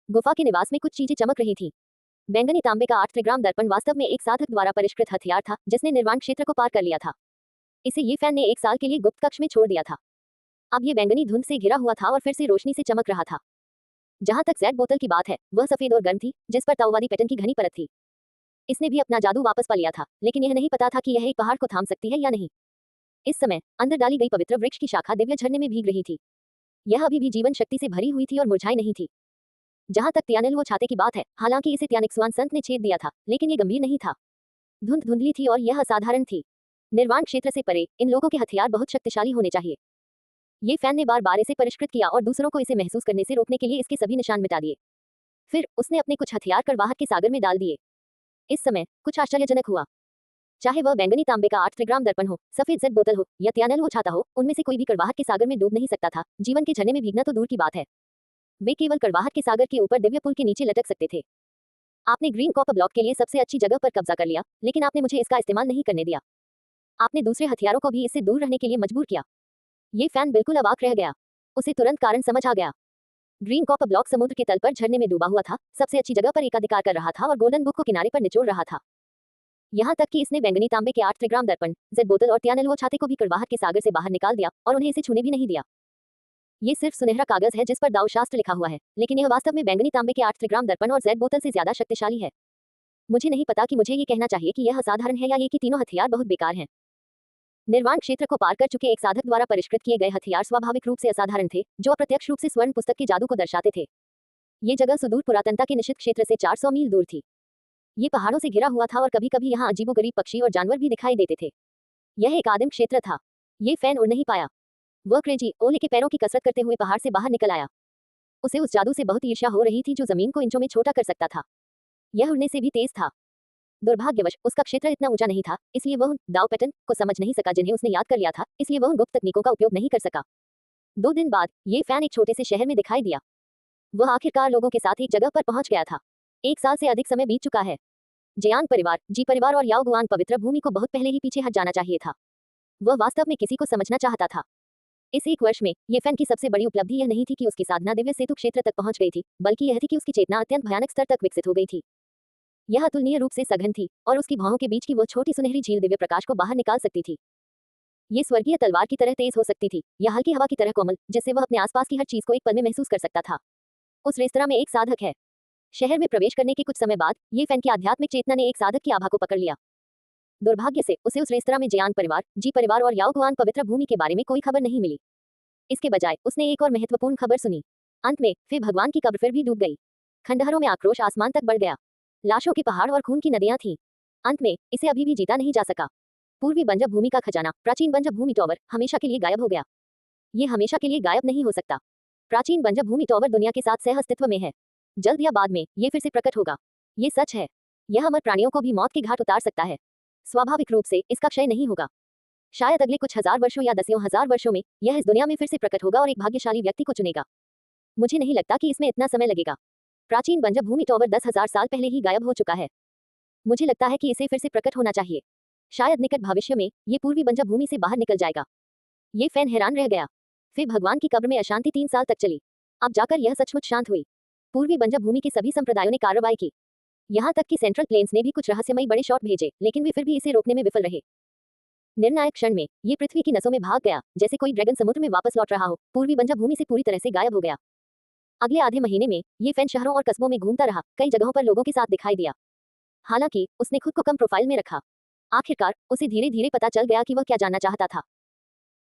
गुफा के निवास में कुछ चीजें चमक रही थी। बैंगनी तांबे का 8 त्रिग्राम दर्पण वास्तव में एक साधक द्वारा परिष्कृत हथियार था जिसने निर्वाण क्षेत्र को पार कर लिया था। इसे ये फैन ने 1 साल के लिए गुप्त कक्ष में छोड़ दिया था। अब ये बैंगनी धुंध से घिरा हुआ था और फिर से रोशनी से चमक रहा था। जहां तक जेड बोतल की बात है, वह सफेद और गर्म थी, जिस पर ताओवादी पैटर्न की घनी परत थी। इसने भी अपना जादू वापस पा लिया था, लेकिन यह नहीं पता था कि यह एक पहाड़ को थाम सकती है या नहीं। इस समय अंदर डाली गई पवित्र वृक्ष की शाखा दिव्य झरने में भीग रही थी। यह अभी भी जीवन शक्ति से भरी हुई थी और मुरझाई नहीं थी। जहां तक त्यानिल वो छाते की बात है, हालांकि इसे त्यानिक्सुआन संत ने छेद दिया था, लेकिन ये गंभीर नहीं था। धुंध धुंधली थी और यह असाधारण थी। निर्वाण क्षेत्र से परे इन लोगों के हथियार बहुत शक्तिशाली होने चाहिए। ये फैन ने बार बार इसे परिष्कृत किया और दूसरों को इसे महसूस करने से रोकने के लिए इसके सभी निशान मिटा दिए। फिर उसने अपने कुछ हथियार करवाहट के सागर में डाल दिए। इस समय कुछ आश्चर्यजनक हुआ। चाहे वह बैंगनी तांबे का 8 त्रिग्राम दर्पण हो, सफेद जेड बोतल हो या त्यानल वो छाता हो, उनमें से कोई भी करवाहट के सागर में डूब नहीं सकता था। जीवन के झरने में भीगना तो दूर की बात है, वे केवल करवाहट के सागर के ऊपर दिव्य पुल के नीचे लटक सकते थे। आपने ग्रीन कॉपर ब्लॉक के लिए सबसे अच्छी जगह पर कब्जा कर लिया, लेकिन आपने मुझे इसका इस्तेमाल नहीं करने दिया। आपने दूसरे हथियारों को भी इससे दूर रहने के लिए मजबूर किया। ये फैन बिल्कुल अवाक रह गया। उसे तुरंत कारण समझ आ गया। ग्रीन कॉपर ब्लॉक समुद्र के तल पर झरने में डूबा हुआ था, सबसे अच्छी जगह पर एकाधिकार कर रहा था और गोल्डन बुक को किनारे पर निचोड़ रहा था। यहाँ तक कि इसने बैंगनी तांबे के 8 त्रिग्राम दर्पण, जेड बोतल और त्यानल छाते को भी करवाहट के सागर से बाहर निकाल दिया और उन्हें इसे छूने भी नहीं दिया। ये सिर्फ सुनहरा कागज है जिस पर दाव शास्त्र लिखा हुआ है, लेकिन यह वास्तव में बैंगनी तांबे के 8 त्रिग्राम दर्पण और जेड बोतल से ज्यादा शक्तिशाली है। मुझे नहीं पता कि मुझे ये कहना चाहिए कि यह असाधारण है या ये कि तीनों हथियार बहुत बेकार हैं। निर्वाण क्षेत्र को पार कर चुके एक साधक द्वारा परिष्कृत किए गए हथियार स्वाभाविक रूप से असाधारण थे, जो अप्रत्यक्ष रूप से स्वर्ण पुस्तक के जादू को दर्शाते थे। ये जगह सुदूर पुरातनता के निषिद्ध क्षेत्र से 400 मील दूर थी। ये पहाड़ों से घिरा हुआ था और कभी कभी यहाँ अजीबोगरीब पक्षी और जानवर भी दिखाई देते थे। यह एक आदिम क्षेत्र था। ये फैन उड़ नहीं पाया। वह क्रेजी ओले के पैरों की कसरत करते हुए पहाड़ से बाहर निकल आया। उसे उस जादू से बहुत ईर्ष्या हो रही थी जो जमीन को इंचों में छोटा कर सकता था। यह उड़ने से भी तेज था। दुर्भाग्यवश उसका क्षेत्र इतना ऊंचा नहीं था, इसलिए वह दाव पैटर्न को समझ नहीं सका जिन्हें उसने याद कर लिया था, इसलिए वह गुप्त तकनीकों का उपयोग नहीं कर सका। 2 दिन बाद ये फैन एक छोटे से शहर में दिखाई दिया। वह आखिरकार लोगों के साथ एक जगह पर पहुंच गया था। 1 साल से अधिक समय बीत चुका है। जियान परिवार, जी परिवार और याओ गुआन पवित्र भूमि को बहुत पहले ही पीछे हट जाना चाहिए था। वह वास्तव में किसी को समझना चाहता था। इस 1 वर्ष में ये फैन की सबसे बड़ी उपलब्धि यह नहीं थी कि उसकी साधना दिव्य सेतु क्षेत्र तक पहुंच गई थी, बल्कि यह थी कि उसकी चेतना अत्यंत भयानक स्तर तक विकसित हो गई थी। यह अतुलनीय रूप से सघन थी और उसकी भौहों के बीच की वो छोटी सुनहरी झील दिव्य प्रकाश को बाहर निकाल सकती थी। ये स्वर्गीय तलवार की तरह तेज हो सकती थी या हल्की हवा की तरह कोमल, जिससे वह अपने आसपास की हर चीज को एक पल में महसूस कर सकता था। उस रेस्तरां में एक साधक है। शहर में प्रवेश करने के कुछ समय बाद ये फैन की आध्यात्मिक चेतना ने एक साधक की आभा को पकड़ लिया। दुर्भाग्य से उसे उस रेस्तरां में जियान परिवार, जी परिवार और याओ गुआन पवित्र भूमि के बारे में कोई खबर नहीं मिली। इसके बजाय उसने एक और महत्वपूर्ण खबर सुनी। अंत में फिर भगवान की कब्र फिर भी डूब गई। खंडहरों में आक्रोश आसमान तक बढ़ गया। लाशों के पहाड़ और खून की नदियां थीं। अंत में इसे अभी भी जीता नहीं जा सका। पूर्वी बंजर भूमि का खजाना, प्राचीन बंजर भूमि टॉवर, हमेशा के लिए गायब हो गया। ये हमेशा के लिए गायब नहीं हो सकता। प्राचीन बंजर भूमि टॉवर दुनिया के साथ सह अस्तित्व में है। जल्द या बाद में ये फिर से प्रकट होगा। ये सच है। यह अमर प्राणियों को भी मौत के घाट उतार सकता है। स्वाभाविक रूप से इसका क्षय नहीं होगा। शायद अगले कुछ हजार वर्षों या दसियों हजार वर्षों में यह इस दुनिया में फिर से प्रकट होगा और एक भाग्यशाली व्यक्ति को चुनेगा। मुझे नहीं लगता कि इसमें इतना समय लगेगा। प्राचीन बंजर भूमि टॉवर 10,000 साल पहले ही गायब हो चुका है। मुझे लगता है कि इसे फिर से प्रकट होना चाहिए। शायद निकट भविष्य में ये पूर्वी बंजर भूमि से बाहर निकल जाएगा। ये फैन हैरान रह गया। फिर भगवान की कब्र में अशांति 3 साल तक चली। अब जाकर यह सचमुच शांत हुई। पूर्वी बंजर भूमि के सभी संप्रदायों ने कार्रवाई की। यहाँ तक कि सेंट्रल प्लेन्स ने भी कुछ रहस्यमयी बड़े शॉट भेजे, लेकिन वे फिर भी इसे रोकने में विफल रहे। निर्णायक क्षण में ये पृथ्वी की नसों में भाग गया, जैसे कोई ड्रैगन समुद्र में वापस लौट रहा हो। पूर्वी बंजर भूमि से पूरी तरह से गायब हो गया। अगले आधे महीने में ये फैन शहरों और कस्बों में घूमता रहा, कई जगहों पर लोगों के साथ दिखाई दिया। हालांकि उसने खुद को कम प्रोफाइल में रखा। आखिरकार उसे धीरे धीरे पता चल गया कि वह क्या जानना चाहता था।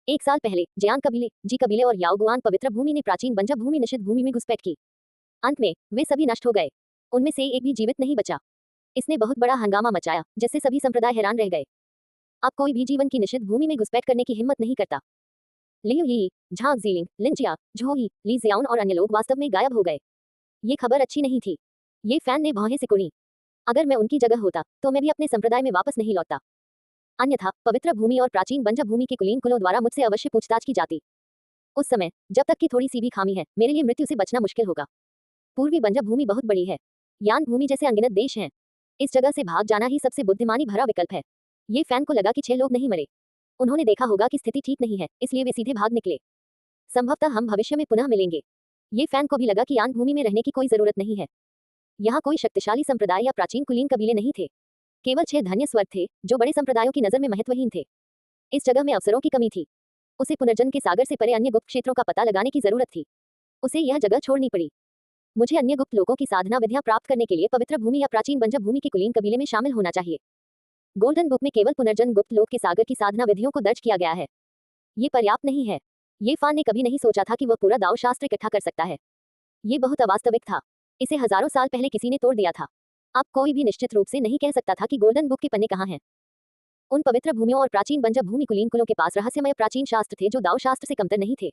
1 साल पहले जियान कबीले, जी कबीले और याओ गुआन पवित्र भूमि ने प्राचीन बंजर भूमि निषिद्ध भूमि में घुसपैठ की। अंत में वे सभी नष्ट हो गए। उनमें से एक भी जीवित नहीं बचा। इसने बहुत बड़ा हंगामा मचाया, जिससे सभी संप्रदाय हैरान रह गए। अब कोई भी जीवन की निषिद्ध भूमि में घुसपैठ करने की हिम्मत नहीं करता। लियू यी, झांग जीलिंग, लिंचिया, झोही, ली जियाउन और अन्य लोग वास्तव में गायब हो गए। ये खबर अच्छी नहीं थी। ये फैन ने भौहें सिकुड़ी। अगर मैं उनकी जगह होता तो मैं भी अपने संप्रदाय में वापस नहीं लौटता। अन्यथा पवित्र भूमि और प्राचीन बंजर भूमि के कुलीन कुलों द्वारा मुझसे अवश्य पूछताछ की जाती। उस समय जब तक कि थोड़ी सी भी खामी है, मेरे लिए मृत्यु से बचना मुश्किल होगा। पूर्वी बंजर भूमि बहुत बड़ी है। यान भूमि जैसे अनगिनत देश हैं। इस जगह से भाग जाना ही सबसे बुद्धिमानी भरा विकल्प है। ये फैन को लगा कि 6 लोग नहीं मरे। उन्होंने देखा होगा कि स्थिति ठीक नहीं है, इसलिए वे सीधे भाग निकले। संभवतः हम भविष्य में पुनः मिलेंगे। ये फैन को भी लगा कि आन भूमि में रहने की कोई जरूरत नहीं है। यहाँ कोई शक्तिशाली संप्रदाय या प्राचीन कुलीन कबीले नहीं थे। केवल 6 धन्य स्वर्ग थे जो बड़े संप्रदायों की नजर में महत्वहीन थे। इस जगह में अवसरों की कमी थी। उसे पुनर्जन्म के सागर से परे अन्य गुप्त क्षेत्रों का पता लगाने की जरूरत थी। उसे यह जगह छोड़नी पड़ी। मुझे अन्य गुप्त लोगों की साधना विधियां प्राप्त करने के लिए पवित्र भूमि या प्राचीन बंजर भूमि के कुलीन कबीले में शामिल होना चाहिए। गोल्डन बुक में केवल पुनर्जन्म गुप्त लोक के सागर की साधना विधियों को दर्ज किया गया है। ये पर्याप्त नहीं है। ये फान ने कभी नहीं सोचा था कि वह पूरा दाव शास्त्र इकट्ठा कर सकता है। ये बहुत अवास्तविक था। इसे हजारों साल पहले किसी ने तोड़ दिया था। अब कोई भी निश्चित रूप से नहीं कह सकता था कि गोल्डन बुक के पन्ने कहाँ हैं। उन पवित्र भूमियों और प्राचीन बंजर भूमि कुलीन कुलों के पास रहस्यमय प्राचीन शास्त्र थे जो दाव शास्त्र से कमतर नहीं थे।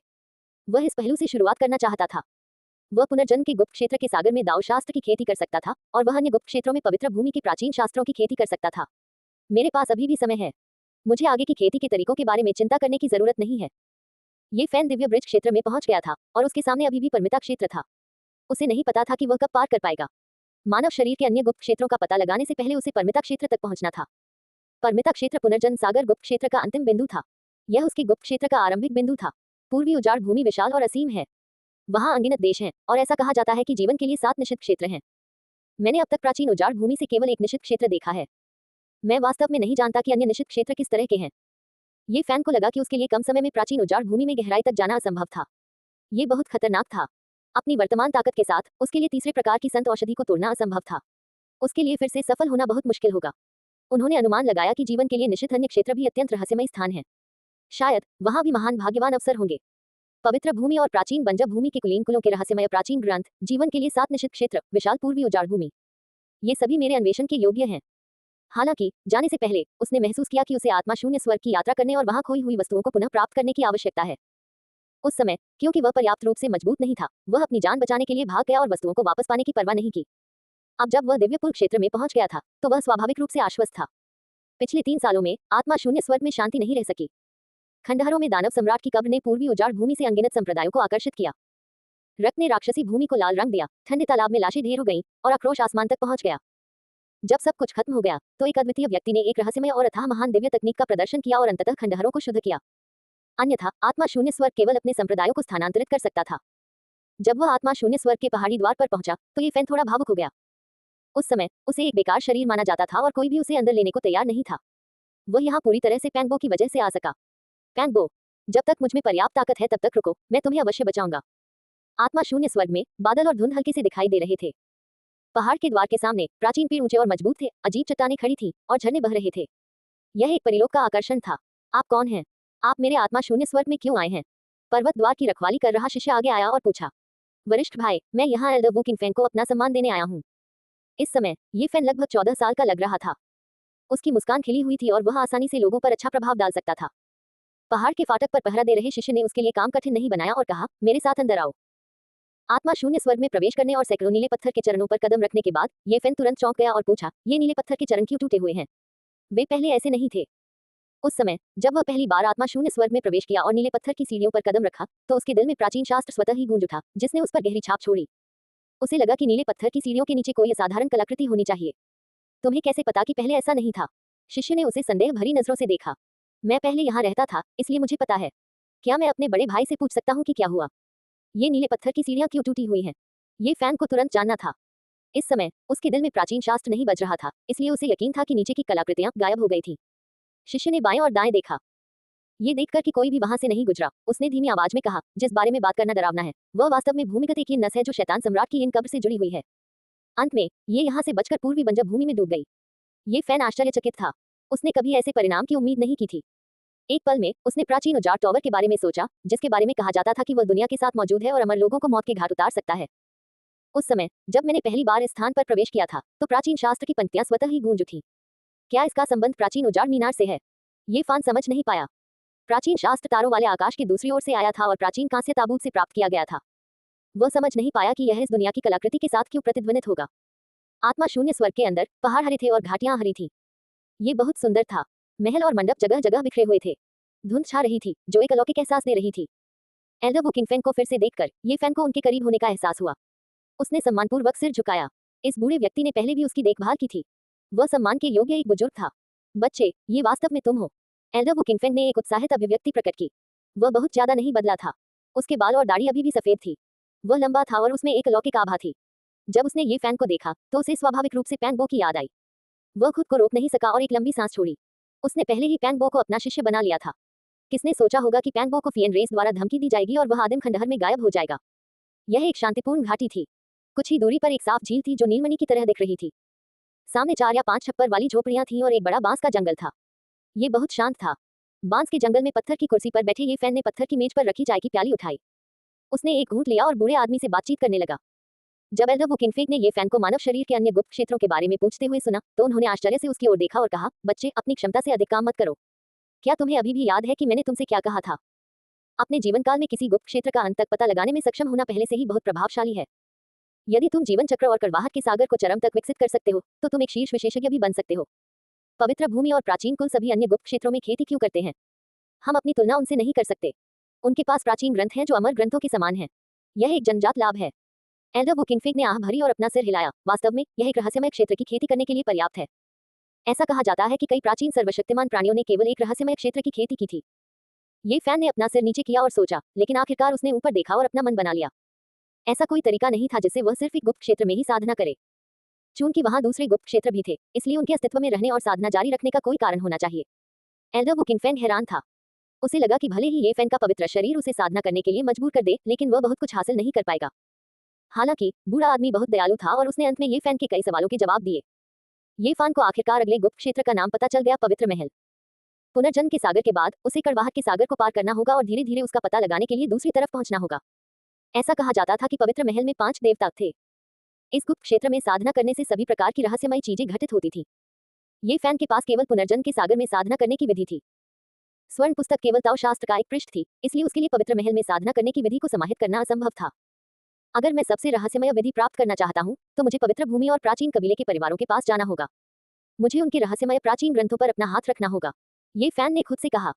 वह इस पहलू से शुरुआत करना चाहता था। वह पुनर्जन्म के गुप्त क्षेत्र के सागर में दाव शास्त्र की खेती कर सकता था और वह अन्य गुप्त क्षेत्रों में पवित्र भूमि के प्राचीन शास्त्रों की खेती कर सकता था। मेरे पास अभी भी समय है। मुझे आगे की खेती के तरीकों के बारे में चिंता करने की जरूरत नहीं है। ये फैन दिव्य ब्रिज क्षेत्र में पहुंच गया था और उसके सामने अभी भी परमिता क्षेत्र था। उसे नहीं पता था कि वह कब पार कर पाएगा। मानव शरीर के अन्य गुप्त क्षेत्रों का पता लगाने से पहले उसे परमिता क्षेत्र तक पहुंचना था। परमिता क्षेत्र पुनर्जन्म सागर गुप्त क्षेत्र का अंतिम बिंदु था। यह उसके गुप्त क्षेत्र का आरंभिक बिंदु था। पूर्वी उजाड़ भूमि विशाल और असीम है। वहां अनगिनत देश हैं और ऐसा कहा जाता है कि जीवन के लिए 7 निश्चित क्षेत्र हैं। मैंने अब तक प्राचीन उजाड़ भूमि से केवल एक निश्चित क्षेत्र देखा है। मैं वास्तव में नहीं जानता कि अन्य निश्चित क्षेत्र किस तरह के हैं। ये फैन को लगा कि उसके लिए कम समय में प्राचीन उजाड़ भूमि में गहराई तक जाना असंभव था। ये बहुत खतरनाक था। अपनी वर्तमान ताकत के साथ उसके लिए तीसरे प्रकार की संत औषधि को तोड़ना असंभव था। उसके लिए फिर से सफल होना बहुत मुश्किल होगा। उन्होंने अनुमान लगाया कि जीवन के लिए निश्चित अन्य क्षेत्र भी अत्यंत रहस्यमय स्थान है। शायद वहां भी महान भाग्यवान अवसर होंगे। पवित्र भूमि और प्राचीन बंजर भूमि के कुलीन कुलों के रहस्यमय प्राचीन ग्रंथ, जीवन के लिए 7 निश्चित क्षेत्र, विशाल पूर्वी उजाड़ भूमि, ये सभी मेरे अन्वेषण के योग्य हैं। हालांकि जाने से पहले उसने महसूस किया कि उसे आत्मा शून्य स्वर्ग की यात्रा करने और वहां खोई हुई वस्तुओं को पुनः प्राप्त करने की आवश्यकता है। उस समय क्योंकि वह पर्याप्त रूप से मजबूत नहीं था, वह अपनी जान बचाने के लिए भाग गया और वस्तुओं को वापस पाने की परवाह नहीं की। अब जब वह दिव्यपुर क्षेत्र में पहुंच गया था तो वह स्वाभाविक रूप से आश्वस्त था। पिछले 3 सालों में आत्मा शून्य स्वर्ग में शांति नहीं रह सकी। खंडहरों में दानव सम्राट की कब्र ने पूर्वी उजाड़ भूमि से अनगिनत संप्रदायों को आकर्षित किया। रक्त ने राक्षसी भूमि को लाल रंग दिया, ठंडे तालाब में लाशें ढेर हो गईं और आक्रोश आसमान तक पहुंच गया। जब सब कुछ खत्म हो गया तो एक अद्वितीय व्यक्ति ने एक रहस्यमय और अथाह महान दिव्य तकनीक का प्रदर्शन किया और अंततः खंडहरों को शुद्ध किया। अन्यथा आत्मा शून्य स्वर्ग केवल अपने संप्रदायों को स्थानांतरित कर सकता था। जब वह आत्मा शून्य स्वर्ग के पहाड़ी द्वार पर पहुंचा तो ये फैन थोड़ा भावुक हो गया। उस समय उसे एक बेकार शरीर माना जाता था और कोई भी उसे अंदर लेने को तैयार नहीं था। वह यहाँ पूरी तरह से पैंगबो की वजह से आ सका। पैंगबो, जब तक मुझ में पर्याप्त ताकत है तब तक रुको, मैं तुम्हें अवश्य बचाऊंगा। आत्मा शून्य स्वर्ग में बादल और धुंध हल्के से दिखाई दे रहे थे। पहाड़ के द्वार के सामने प्राचीन पेड़ ऊंचे और मजबूत थे, अजीब चट्टानें खड़ी थी और झरने बह रहे थे। यह एक परिलोक का आकर्षण था। आप कौन हैं? आप मेरे आत्मा शून्य स्वर्ग में क्यों आए हैं? पर्वत द्वार की रखवाली कर रहा शिष्य आगे आया और पूछा। वरिष्ठ भाई, मैं यहाँ एल्डर वू किंगफेंग को अपना सम्मान देने आया हूँ। इस समय ये फैन लगभग 14 साल का लग रहा था। उसकी मुस्कान खिली हुई थी और वह आसानी से लोगों पर अच्छा प्रभाव डाल सकता था। पहाड़ के फाटक पर पहरा दे रहे शिष्य ने उसके लिए काम कठिन नहीं बनाया और कहा, मेरे साथ अंदर आओ। आत्मा शून्य स्वर्ग में प्रवेश करने और सैकड़ों नीले पत्थर के चरणों पर कदम रखने के बाद ये फैन तुरंत चौंक गया और पूछा, ये नीले पत्थर के चरण क्यों टूटे हुए हैं? वे पहले ऐसे नहीं थे। उस समय जब वह पहली बार आत्मा शून्य स्वर्ग में प्रवेश किया और नीले पत्थर की सीढ़ियों पर कदम रखा तो उसके दिल में प्राचीन शास्त्र स्वतः ही गूंज उठा, जिसने उस पर गहरी छाप छोड़ी। उसे लगा कि नीले पत्थर की सीढ़ियों के नीचे कोई असाधारण कलाकृति होनी चाहिए। तुम्हें कैसे पता कि पहले ऐसा नहीं था? शिष्य ने उसे संदेह भरी नजरों से देखा। मैं पहले यहाँ रहता था, इसलिए मुझे पता है। क्या मैं अपने बड़े भाई से पूछ सकता हूँ कि क्या हुआ? ये नीले पत्थर की सीढ़ियां क्यों टूटी हुई हैं? ये फैन को तुरंत जानना था। इस समय उसके दिल में प्राचीन शास्त्र नहीं बज रहा था, इसलिए उसे यकीन था कि नीचे की कलाकृतियां गायब हो गई थी। शिष्य ने बाएं और दाएं देखा। ये देखकर कि कोई भी वहां से नहीं गुजरा, उसने धीमी आवाज में कहा, जिस बारे में बात करना डरावना है वह वास्तव में भूमिगत एक नस है जो शैतान सम्राट की इन कब्र से जुड़ी हुई है। अंत में ये यहाँ से बचकर पूर्वी बंजर भूमि में डूब गई। ये फैन आश्चर्यचकित था। उसने कभी ऐसे परिणाम की उम्मीद नहीं की थी। एक पल में उसने प्राचीन उजाड़ टॉवर के बारे में सोचा, जिसके बारे में कहा जाता था कि वह दुनिया के साथ मौजूद है और अमर लोगों को मौत के घाट उतार सकता है। उस समय जब मैंने पहली बार इस स्थान पर प्रवेश किया था तो प्राचीन शास्त्र की पंक्तियां स्वतः ही गूंज उठी। क्या इसका संबंध प्राचीन उजाड़ मीनार से है? ये फान समझ नहीं पाया। प्राचीन शास्त्र तारों वाले आकाश की दूसरी ओर से आया था और प्राचीन कांस्य ताबूत से प्राप्त किया गया था। वह समझ नहीं पाया कि यह इस दुनिया की कलाकृति के साथ क्यों प्रतिध्वनित होगा। आत्मा शून्य स्वर्ग के अंदर पहाड़ हरे थे और घाटियां हरी थी। ये बहुत सुंदर था। महल और मंडप जगह जगह बिखरे हुए थे। धुंध छा रही थी जो एक अलौकिक एहसास दे रही थी। एल्डर वू किंगफेंग को फिर से देखकर ये फैन को उनके करीब होने का एहसास हुआ। उसने सम्मानपूर्वक सिर झुकाया। इस बूढ़े व्यक्ति ने पहले भी उसकी देखभाल की थी। वह सम्मान के योग्य एक बुजुर्ग था। बच्चे, ये वास्तव में तुम हो? एल्डर वू किंगफेंग ने एक उत्साहित अभिव्यक्ति प्रकट की। वह बहुत ज्यादा नहीं बदला था। उसके बाल और दाढ़ी अभी भी सफेद थी। वह लंबा था और उसमें एक अलौकिक आभा थी। जब उसने ये फैन को देखा तो उसे स्वाभाविक रूप से पैंग बो की याद आई। वह खुद को रोक नहीं सका और एक लंबी सांस छोड़ी। उसने पहले ही पैंग बो को अपना शिष्य बना लिया था। किसने सोचा होगा कि पैंग बो को फिएन रेस द्वारा धमकी दी जाएगी और वह आदिम खंडहर में गायब हो जाएगा। यह एक शांतिपूर्ण घाटी थी। कुछ ही दूरी पर एक साफ झील थी जो नीलमणि की तरह दिख रही थी। सामने 4 या 5 छप्पर वाली झोपड़ियां थीं और एक बड़ा बांस का जंगल था। ये बहुत शांत था। बांस के जंगल में पत्थर की कुर्सी पर बैठे ये फैन ने पत्थर की मेज पर रखी चाय की प्याली उठाई। उसने एक घूंट लिया और बूढ़े आदमी से बातचीत करने लगा। जब एल्डर वुकिंगफेक ने ये फैन को मानव शरीर के अन्य गुप्त क्षेत्रों के बारे में पूछते हुए सुना तो उन्होंने आश्चर्य से उसकी ओर देखा और कहा, बच्चे, अपनी क्षमता से अधिक काम मत करो। क्या तुम्हें अभी भी याद है कि मैंने तुमसे क्या कहा था? अपने जीवन काल में किसी गुप्त क्षेत्र का अंत तक पता लगाने में सक्षम होना पहले से ही बहुत प्रभावशाली है। यदि तुम जीवन चक्र और करवाहट के सागर को चरम तक विकसित कर सकते हो तो तुम एक शीर्ष विशेषज्ञ भी बन सकते हो। पवित्र भूमि और प्राचीन कुल सभी अन्य गुप्त क्षेत्रों में खेती क्यों करते हैं? हम अपनी तुलना उनसे नहीं कर सकते। उनके पास प्राचीन ग्रंथ हैं जो अमर ग्रंथों के समान हैं। यह एक जन्मजात लाभ है। एल्डर वुकिंगफेक ने आह भरी और अपना सिर हिलाया। वास्तव में यह एक रहस्यमय क्षेत्र की खेती करने के लिए पर्याप्त है। ऐसा कहा जाता है कि कई प्राचीन सर्वशक्तिमान प्राणियों ने केवल एक रहस्यमय क्षेत्र की खेती की थी। ये फैन ने अपना सिर नीचे किया और सोचा, लेकिन आखिरकार उसने ऊपर देखा और अपना मन बना लिया। ऐसा कोई तरीका नहीं था जिससे वह सिर्फ एक गुप्त क्षेत्र में ही साधना करे। चूंकि वहां दूसरे गुप्त क्षेत्र भी थे, इसलिए उनके अस्तित्व में रहने और साधना जारी रखने का कोई कारण होना चाहिए। एल्डर वुकिंगफेंग हैरान था। उसे लगा कि भले ही ये फैन का पवित्र शरीर उसे साधना करने के लिए मजबूर कर दे, लेकिन वह बहुत कुछ हासिल नहीं कर पाएगा। हालांकि बूढ़ा आदमी बहुत दयालु था और उसने अंत में ये फैन के कई सवालों के जवाब दिए। ये फैन को आखिरकार अगले गुप्त क्षेत्र का नाम पता चल गया, पवित्र महल। पुनर्जन्म के सागर के बाद उसे कड़वाहट के सागर को पार करना होगा और धीरे धीरे उसका पता लगाने के लिए दूसरी तरफ पहुंचना होगा। ऐसा कहा जाता था कि पवित्र महल में 5 देवता थे। इस गुप्त क्षेत्र में साधना करने से सभी प्रकार की रहस्यमय चीजें घटित होती थी। ये फैन के पास केवल पुनर्जन्म के सागर में साधना करने की विधि थी। स्वर्ण पुस्तक केवल ताओ शास्त्र का एक पृष्ठ थी, इसलिए उसके लिए पवित्र महल में साधना करने की विधि को समाहित करना असंभव था। अगर मैं सबसे रहस्यमय विधि प्राप्त करना चाहता हूँ तो मुझे पवित्र भूमि और प्राचीन कबीले के परिवारों के पास जाना होगा। मुझे उनके रहस्यमय प्राचीन ग्रंथों पर अपना हाथ रखना होगा। ये फैन ने खुद से कहा।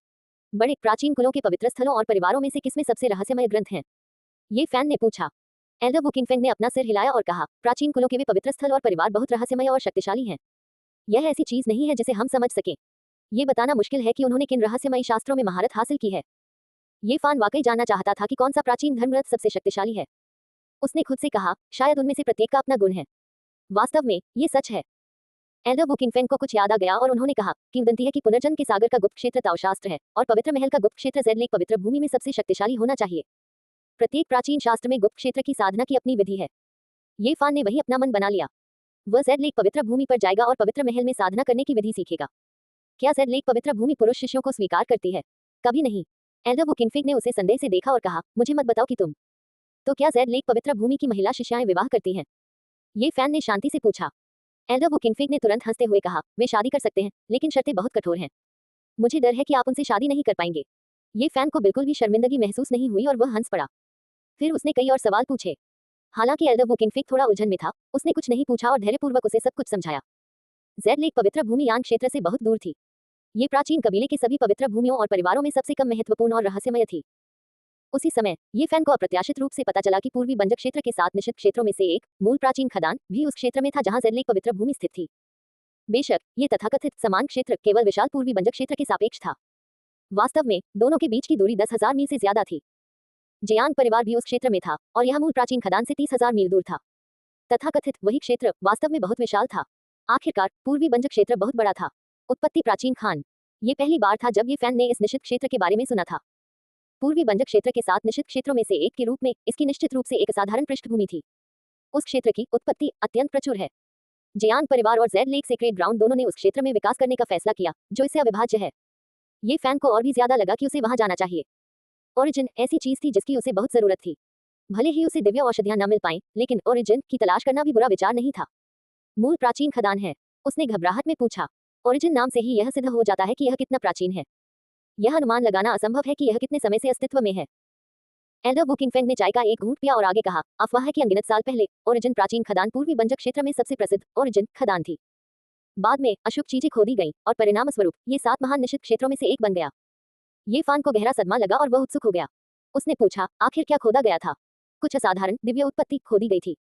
बड़े प्राचीन कुलों के पवित्र स्थलों और परिवारों में से किसमें सबसे रहस्यमय ग्रंथ हैं? ये फैन ने पूछा। एल्डर वुकिंगफेंग ने अपना सिर हिलाया और कहा, प्राचीन कुलों के वे पवित्र स्थल और परिवार बहुत रहस्यमय और शक्तिशाली हैं। यह ऐसी चीज नहीं है जिसे हम समझ सकें। ये बताना मुश्किल है कि उन्होंने किन रहस्यमयी शास्त्रों में महारत हासिल की है। ये फैन वाकई जानना चाहता था कि कौन सा प्राचीन धर्मग्रंथ सबसे शक्तिशाली है। उसने खुद से कहा, शायद उनमें से प्रत्येक का अपना गुण है। वास्तव में ये सच है। एल्डर वुकिंगफेंग को कुछ याद आ गया और उन्होंने कहा, किंवदंती है कि पुनर्जन्म के सागर का गुप्त क्षेत्र ताओ शास्त्र है और पवित्र महल का गुप्त क्षेत्र जेड लेक पवित्र भूमि में सबसे शक्तिशाली होना चाहिए। प्रत्येक प्राचीन शास्त्र में गुप्त क्षेत्र की साधना की अपनी विधि है। ये फैन ने वही अपना मन बना लिया। वह जेड लेक पवित्र भूमि पर जाएगा और पवित्र महल में साधना करने की विधि सीखेगा। क्या जेड लेक पवित्र भूमि पुरुष शिष्यों को स्वीकार करती है? कभी नहीं। एल्डर वुकिंगफेंग ने उसे संदेह से देखा और कहा, मुझे मत बताओ कि तुम। तो क्या जेड लेक पवित्र भूमि की महिला शिष्याएं विवाह करती हैं? ये फैन ने शांति से पूछा। एल्डर वुकिंगफेंग ने तुरंत हंसते हुए कहा, वे शादी कर सकते हैं, लेकिन शर्तें बहुत कठोर हैं। मुझे डर है कि आप उनसे शादी नहीं कर पाएंगे। ये फैन को बिल्कुल भी शर्मिंदगी महसूस नहीं हुई और वह हंस पड़ा। फिर उसने कई और सवाल पूछे। हालांकि एल्डर वुकिंगफेंग थोड़ा उलझन में था, उसने कुछ नहीं पूछा और धैर्यपूर्वक उसे सब कुछ समझाया। जेड लेक पवित्र भूमि यान क्षेत्र से बहुत दूर थी। ये प्राचीन कबीले के सभी पवित्र भूमियों और परिवारों में सबसे कम महत्वपूर्ण और रहस्यमय थी। उसी समय ये फैन को अप्रत्याशित रूप से पता चला कि पूर्वी बंजक क्षेत्र के 7 निश्चित क्षेत्रों में से एक मूल प्राचीन खदान भी उस क्षेत्र में था जहां जेड लेक पवित्र भूमि स्थित थी। बेशक ये तथाकथित समान क्षेत्र केवल विशाल पूर्वी बंजक क्षेत्र के सापेक्ष था। वास्तव में दोनों के बीच की दूरी 10,000 मील से ज्यादा थी। जियांग परिवार भी उस क्षेत्र में था और यह मूल प्राचीन खदान से 30,000 मील दूर था। तथाकथित वही क्षेत्र वास्तव में बहुत विशाल था। आखिरकार पूर्वी बंजक क्षेत्र बहुत बड़ा था। उत्पत्ति प्राचीन खान। ये पहली बार था जब ये फैन ने इस निश्चित क्षेत्र के बारे में सुना था। पूर्वी बंजक क्षेत्र के 7 निश्चित क्षेत्रों में से एक के रूप में इसकी निश्चित रूप से एक असाधारण पृष्ठभूमि थी। उस क्षेत्र की उत्पत्ति अत्यंत प्रचुर है। जियांग परिवार और जेड लेक सेक्रेड ग्राउंड दोनों ने उस क्षेत्र में विकास करने का फैसला किया जो इससे अविभाज्य है। ये फैन को और भी ज्यादा लगा कि उसे वहां जाना चाहिए। ओरिजिन ऐसी चीज थी जिसकी उसे बहुत जरूरत थी। भले ही उसे दिव्य औषधियां न मिल पाएं, लेकिन ओरिजिन की तलाश करना भी बुरा विचार नहीं था। मूल प्राचीन खदान है? उसने घबराहट में पूछा। ओरिजिन नाम से ही यह सिद्ध हो जाता है कि यह कितना प्राचीन है। यह अनुमान लगाना असंभव है कि यह कितने समय से अस्तित्व में है। एल्डर वुकिंगफेंग ने चाय का एक घूंट पिया और आगे कहा, अफवाह है कि अनगिनत साल पहले ओरिजिन प्राचीन खदान पूर्वी बंजक क्षेत्र में सबसे प्रसिद्ध ओरिजिन खदान थी। बाद में अशुभ चीजें खोदी गईं और परिणाम स्वरूप ये 7 महान निश्चित क्षेत्रों में से एक बन गया। ये फैन को गहरा सदमा लगा और वह उत्सुक हो गया। उसने पूछा, आखिर क्या खोदा गया था? कुछ असाधारण दिव्य उत्पत्ति खोदी गई थी।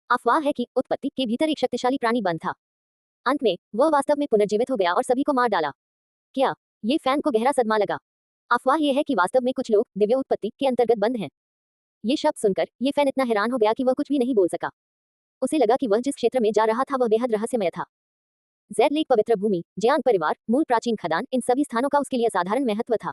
अफवाह है कि उत्पत्ति के भीतर एक शक्तिशाली प्राणी बंद था। अंत में वह वास्तव में पुनर्जीवित हो गया और सभी को मार डाला। क्या? ये फैन को गहरा सदमा लगा। अफवाह यह है कि वास्तव में कुछ लोग दिव्य उत्पत्ति के अंतर्गत बंद हैं। ये शब्द सुनकर ये फैन इतना हैरान हो गया कि वह कुछ भी नहीं बोल सका। उसे लगा कि वह जिस क्षेत्र में जा रहा था वह बेहद रहस्यमय था। जेड लेक पवित्र भूमि, जयांग परिवार, मूल प्राचीन खदान, इन सभी स्थानों का उसके लिए असाधारण महत्व था।